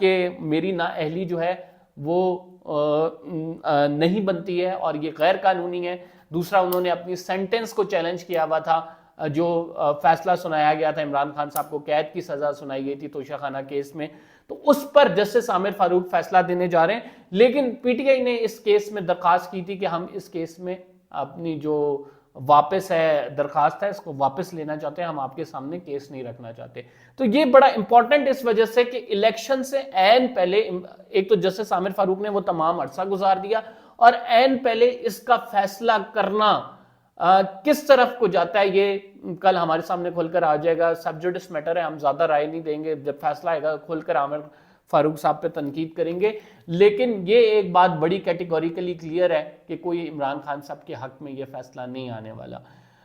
کہ میری نااہلی جو ہے وہ نہیں بنتی ہے اور یہ غیر قانونی ہے. دوسرا انہوں نے اپنی سینٹنس کو چیلنج کیا ہوا تھا, جو فیصلہ سنایا گیا تھا عمران خان صاحب کو, قید کی سزا سنائی گئی تھی توشہ خانہ کیس میں, تو اس پر جسٹس عامر فاروق فیصلہ دینے جا رہے ہیں. لیکن پی ٹی آئی نے اس کیس میں درخواست کی تھی کہ ہم اس کیس میں اپنی جو واپس ہے درخواست ہے اس کو واپس لینا چاہتے ہیں, ہم آپ کے سامنے کیس نہیں رکھنا چاہتے. تو یہ بڑا امپورٹنٹ اس وجہ سے کہ الیکشن سے عین پہلے ایک تو جسٹس عامر فاروق نے وہ تمام عرصہ گزار دیا, اور عین پہلے اس کا فیصلہ کرنا کس طرف کو جاتا ہے یہ کل ہمارے سامنے کھل کر آ جائے گا. سب جوڈس میٹر ہے, ہم زیادہ رائے نہیں دیں گے, جب فیصلہ آئے گا کھل کر عامر فاروق صاحب پہ تنقید کریں گے. لیکن یہ ایک بات بڑی کیٹیگوریکلی کلیئر ہے کہ کوئی عمران خان صاحب کے حق میں یہ فیصلہ نہیں آنے والا.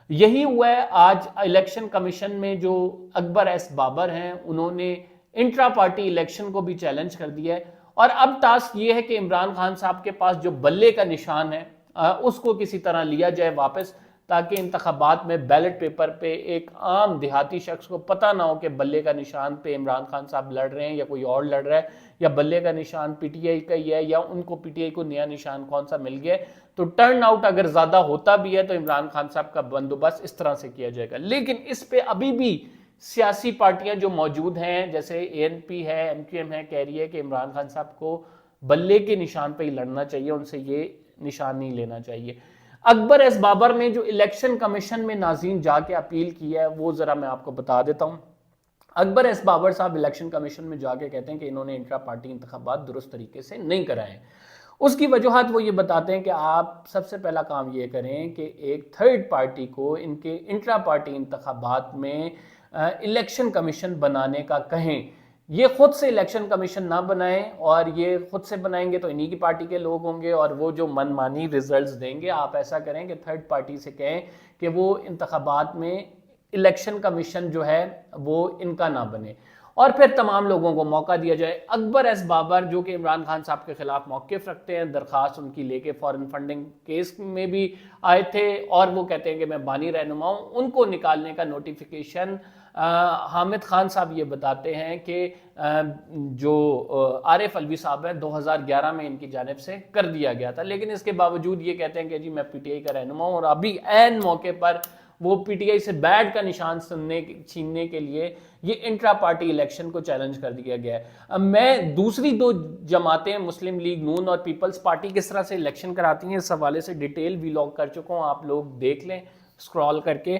یہی ہوا ہے آج الیکشن کمیشن میں جو اکبر ایس بابر ہیں, انہوں نے انٹرا پارٹی الیکشن کو بھی چیلنج کر دیا ہے, اور اب ٹاسک یہ ہے کہ عمران خان صاحب کے پاس جو بلے کا نشان ہے اس کو کسی طرح لیا جائے واپس, تاکہ انتخابات میں بیلٹ پیپر پہ ایک عام دیہاتی شخص کو پتہ نہ ہو کہ بلے کا نشان پہ عمران خان صاحب لڑ رہے ہیں یا کوئی اور لڑ رہا ہے, یا بلے کا نشان پی ٹی آئی کا ہی ہے, یا ان کو پی ٹی آئی کو نیا نشان کون سا مل گیا ہے. تو ٹرن آؤٹ اگر زیادہ ہوتا بھی ہے تو عمران خان صاحب کا بندوبست اس طرح سے کیا جائے گا. لیکن اس پہ ابھی بھی سیاسی پارٹیاں جو موجود ہیں جیسے اے این پی ہے, ایم کیو ایم ہے, کہہ رہی ہے کہ عمران خان صاحب کو بلے کے نشان پہ ہی لڑنا چاہیے, ان سے یہ نشان نہیں لینا چاہیے. اکبر ایس بابر نے جو الیکشن کمیشن میں ناظرین جا کے اپیل کی ہے وہ ذرا میں آپ کو بتا دیتا ہوں. اکبر ایس بابر صاحب الیکشن کمیشن میں جا کے کہتے ہیں کہ انہوں نے انٹرا پارٹی انتخابات درست طریقے سے نہیں کرائے ہیں. اس کی وجوہات وہ یہ بتاتے ہیں کہ آپ سب سے پہلا کام یہ کریں کہ ایک تھرڈ پارٹی کو ان کے انٹرا پارٹی انتخابات میں الیکشن کمیشن بنانے کا کہیں. یہ خود سے الیکشن کمیشن نہ بنائیں, اور یہ خود سے بنائیں گے تو انہی کی پارٹی کے لوگ ہوں گے اور وہ جو من مانی ریزلٹس دیں گے. آپ ایسا کریں کہ تھرڈ پارٹی سے کہیں کہ وہ انتخابات میں الیکشن کمیشن جو ہے وہ ان کا نہ بنے, اور پھر تمام لوگوں کو موقع دیا جائے. اکبر ایس بابر جو کہ عمران خان صاحب کے خلاف موقف رکھتے ہیں, درخواست ان کی لے کے فارن فنڈنگ کیس میں بھی آئے تھے, اور وہ کہتے ہیں کہ میں بانی رہنما ہوں, ان کو نکالنے کا نوٹیفیکیشن حامد خان صاحب یہ بتاتے ہیں کہ جو عارف علوی صاحب ہیں 2011 میں ان کی جانب سے کر دیا گیا تھا. لیکن اس کے باوجود یہ کہتے ہیں کہ جی میں پی ٹی آئی کا رہنما ہوں, اور ابھی عین موقع پر وہ پی ٹی آئی سے بیٹ کا نشان چھیننے کے لیے یہ انٹرا پارٹی الیکشن کو چیلنج کر دیا گیا ہے. اب میں دوسری دو جماعتیں مسلم لیگ نون اور پیپلز پارٹی کس طرح سے الیکشن کراتی ہیں اس حوالے سے ڈیٹیل ویلاگ کر چکا ہوں, آپ لوگ دیکھ لیں اسکرال کر کے,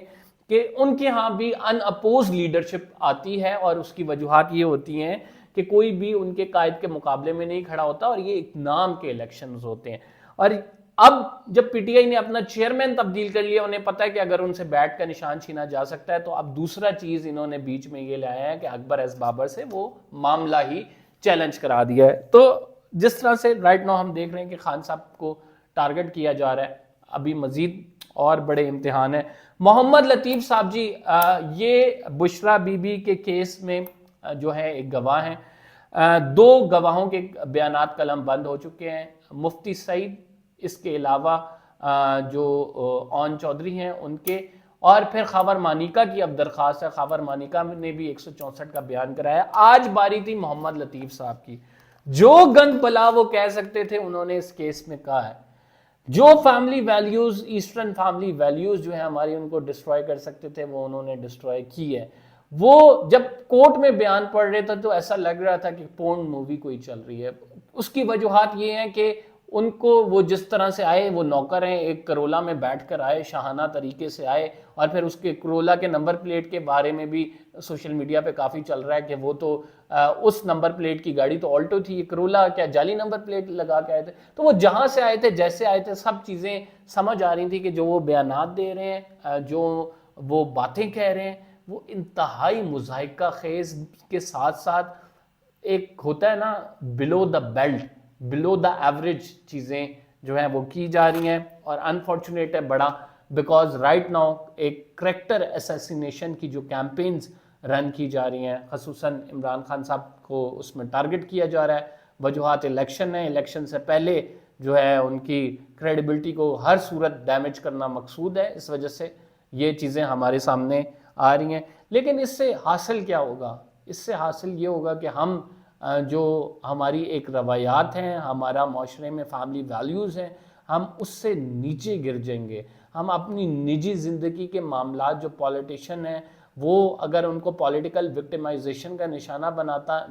کہ ان کے ہاں بھی ان اپوز لیڈرشپ آتی ہے, اور اس کی وجوہات یہ ہوتی ہیں کہ کوئی بھی ان کے قائد کے مقابلے میں نہیں کھڑا ہوتا, اور یہ ایک نام کے الیکشنز ہوتے ہیں. اور اب جب پی ٹی آئی نے اپنا چیئرمین تبدیل کر لیا, انہیں پتا ہے کہ اگر ان سے بیٹ کا نشان چھینا جا سکتا ہے, تو اب دوسرا چیز انہوں نے بیچ میں یہ لایا ہے کہ اکبر ایس بابر سے وہ معاملہ ہی چیلنج کرا دیا ہے. تو جس طرح سے رائٹ ناؤ ہم دیکھ رہے ہیں کہ خان صاحب کو ٹارگٹ کیا جا رہا ہے, ابھی مزید اور بڑے امتحان ہیں. محمد لطیف صاحب جی, یہ بشرا بی بی کے کیس میں جو ہے ایک گواہ ہیں, دو گواہوں کے بیانات قلم بند ہو چکے ہیں, مفتی سعید, اس کے علاوہ جو اون چودھری ہیں ان کے, اور پھر خاور مانیکا کی اب درخواست ہے. خاور مانیکا نے بھی 164 کا بیان کرایا. آج باری تھی محمد لطیف صاحب کی. جو گند بلا وہ کہہ سکتے تھے انہوں نے اس کیس میں کہا ہے. جو family values, eastern family values جو ہیں ہماری, ان کو ڈسٹروائے کر سکتے تھے وہ انہوں نے ڈسٹروائے کی ہے. وہ جب کورٹ میں بیان پڑھ رہے تھے تو ایسا لگ رہا تھا کہ پورن مووی کوئی چل رہی ہے. اس کی وجوہات یہ ہیں کہ ان کو وہ جس طرح سے آئے, وہ نوکر ہیں, ایک کرولا میں بیٹھ کر آئے, شاہانہ طریقے سے آئے, اور پھر اس کے کرولا کے نمبر پلیٹ کے بارے میں بھی سوشل میڈیا پہ کافی چل رہا ہے کہ وہ تو اس نمبر پلیٹ کی گاڑی تو آلٹو تھی, یہ کرولا کیا جعلی نمبر پلیٹ لگا کے آئے تھے. تو وہ جہاں سے آئے تھے, جیسے آئے تھے, سب چیزیں سمجھ آ رہی تھی کہ جو وہ بیانات دے رہے ہیں, جو وہ باتیں کہہ رہے ہیں, وہ انتہائی مضحکہ خیز کے ساتھ ساتھ ایک ہوتا ہے نا بلو دا بیلٹ, بلو دا ایوریج چیزیں جو ہیں وہ کی جا رہی ہیں. اور انفارچونیٹ ہے بڑا, بیکاز رائٹ ناؤ ایک کریکٹر اسیسینیشن کی جو کیمپینز رن کی جا رہی ہیں, خصوصاً عمران خان صاحب کو اس میں ٹارگٹ کیا جا رہا ہے. وجوہات الیکشن ہیں, الیکشن سے پہلے جو ہے ان کی کریڈیبلٹی کو ہر صورت ڈیمیج کرنا مقصود ہے, اس وجہ سے یہ چیزیں ہمارے سامنے آ رہی ہیں. لیکن اس سے حاصل کیا ہوگا؟ اس سے حاصل یہ ہوگا کہ ہم جو ہماری ایک روایات ہیں، ہمارا معاشرے میں فیملی ویلیوز ہیں، ہم اس سے نیچے گر جائیں گے. ہم اپنی نجی زندگی کے معاملات، جو پولیٹیشین ہیں وہ اگر ان کو پولیٹیکل وکٹمائزیشن کا نشانہ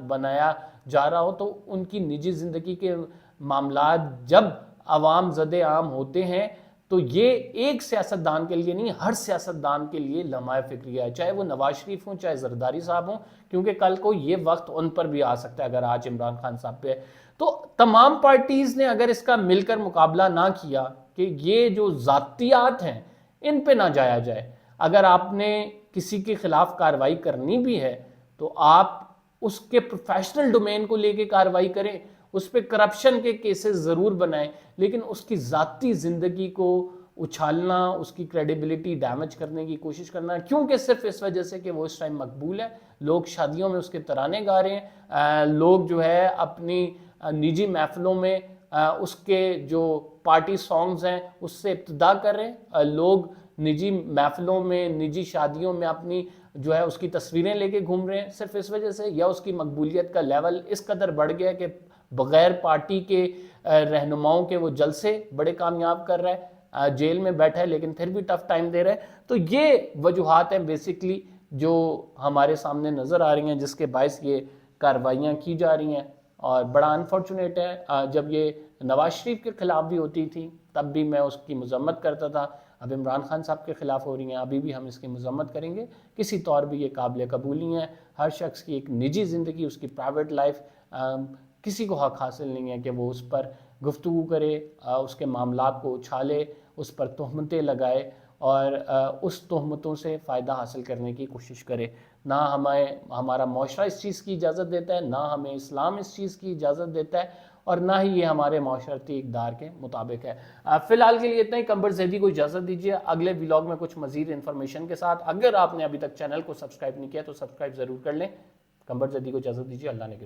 بنایا جا رہا ہو، تو ان کی نجی زندگی کے معاملات جب عوام زد عام ہوتے ہیں تو یہ ایک سیاستدان کے لیے نہیں، ہر سیاستدان کے لیے لمحہ فکریہ ہے، چاہے وہ نواز شریف ہوں، چاہے زرداری صاحب ہوں، کیونکہ کل کو یہ وقت ان پر بھی آ سکتا ہے اگر آج عمران خان صاحب پہ. تو تمام پارٹیز نے اگر اس کا مل کر مقابلہ نہ کیا کہ یہ جو ذاتیات ہیں ان پہ نہ جایا جائے، اگر آپ نے کسی کے خلاف کارروائی کرنی بھی ہے تو آپ اس کے پروفیشنل ڈومین کو لے کے کارروائی کریں، اس پہ کرپشن کے کیسز ضرور بنائیں، لیکن اس کی ذاتی زندگی کو اچھالنا، اس کی کریڈیبلٹی ڈیمیج کرنے کی کوشش کرنا، کیونکہ صرف اس وجہ سے کہ وہ اس ٹائم مقبول ہے، لوگ شادیوں میں اس کے ترانے گا رہے ہیں، لوگ جو ہے اپنی نجی محفلوں میں اس کے جو پارٹی سانگز ہیں اس سے ابتدا کر رہے ہیں، لوگ نجی محفلوں میں، نجی شادیوں میں اپنی جو ہے اس کی تصویریں لے کے گھوم رہے ہیں، صرف اس وجہ سے، یا اس کی مقبولیت کا لیول اس قدر بڑھ گیا کہ بغیر پارٹی کے رہنماؤں کے وہ جلسے بڑے کامیاب کر رہا ہے، جیل میں بیٹھا ہے لیکن پھر بھی ٹف ٹائم دے رہا ہے. تو یہ وجوہات ہیں بیسکلی جو ہمارے سامنے نظر آ رہی ہیں جس کے باعث یہ کارروائیاں کی جا رہی ہیں. اور بڑا انفارچونیٹ ہے، جب یہ نواز شریف کے خلاف بھی ہوتی تھی تب بھی میں اس کی مذمت کرتا تھا، اب عمران خان صاحب کے خلاف ہو رہی ہیں، ابھی بھی ہم اس کی مذمت کریں گے. کسی طور بھی یہ قابل قبول نہیں ہے. ہر شخص کی ایک نجی زندگی، اس کی پرائیویٹ لائف، کسی کو حق حاصل نہیں ہے کہ وہ اس پر گفتگو کرے، اس کے معاملات کو اچھالے، اس پر تہمتیں لگائے اور اس تہمتوں سے فائدہ حاصل کرنے کی کوشش کرے. نہ ہمارا معاشرہ اس چیز کی اجازت دیتا ہے، نہ ہمیں اسلام اس چیز کی اجازت دیتا ہے، اور نہ ہی یہ ہمارے معاشرتی اقدار کے مطابق ہے. فی الحال کے لیے اتنا ہی. قمبر زیدی کو اجازت دیجیے اگلے ولاگ میں کچھ مزید انفارمیشن کے ساتھ. اگر آپ نے ابھی تک چینل کو سبسکرائب نہیں کیا تو سبسکرائب ضرور کر لیں. قمبر زیدی کو اجازت دیجیے. اللہ نے